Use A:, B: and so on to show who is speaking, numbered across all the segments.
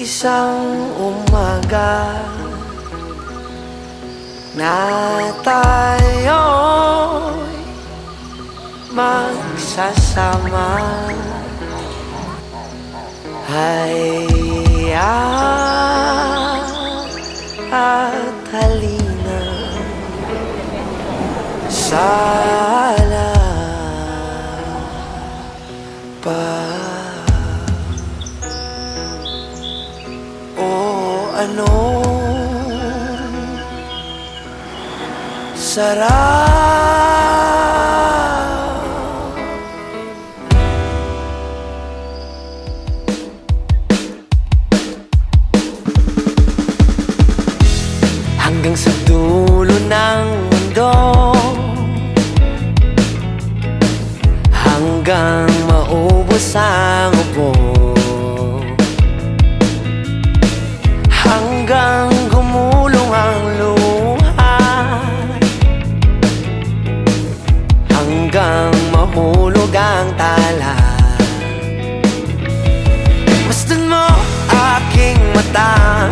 A: Isang umaga na tayo'y magsasama, hayya at halina sana pa. O ano sarap hanggang sa dulo ng mundo, hanggang maubos ang upo, hanggang gumulong ang luha, hanggang mahulog ang tala. Masdan mo aking mata,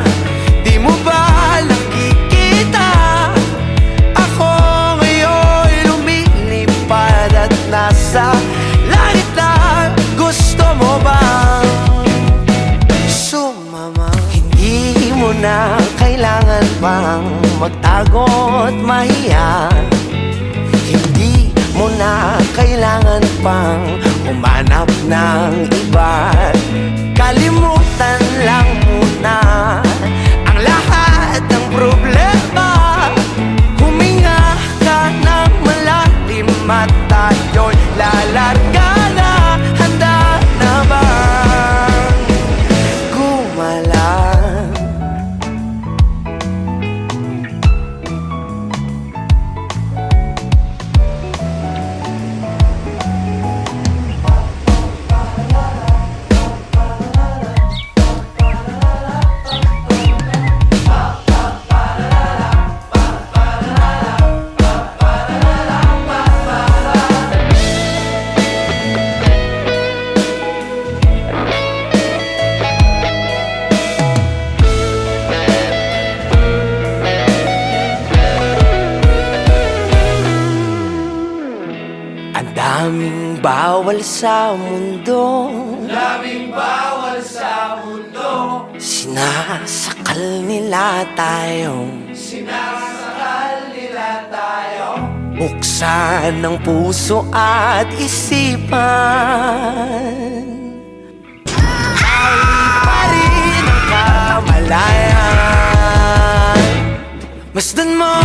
A: di mo ba nakikita? Ako ngayon'y lumilipad at nasa langit na. Gusto mo bang sumama? Hindi mo na kailangan pang magtago't mahiya, hindi mo na kailangan pang humanap ng iba. Kalimutan lang muna ang lahat ng problema, huminga ka ng malalim at tayo'y lalarga na. Handa na bang gumalang? Ang daming bawal sa mundo,
B: Daming bawal sa mundo,
A: sinasakal nila tayo.
B: sinasakal nila tayo.
A: Buksan ng puso at isipan, ay pa rin ang kamalayan. Masdan mo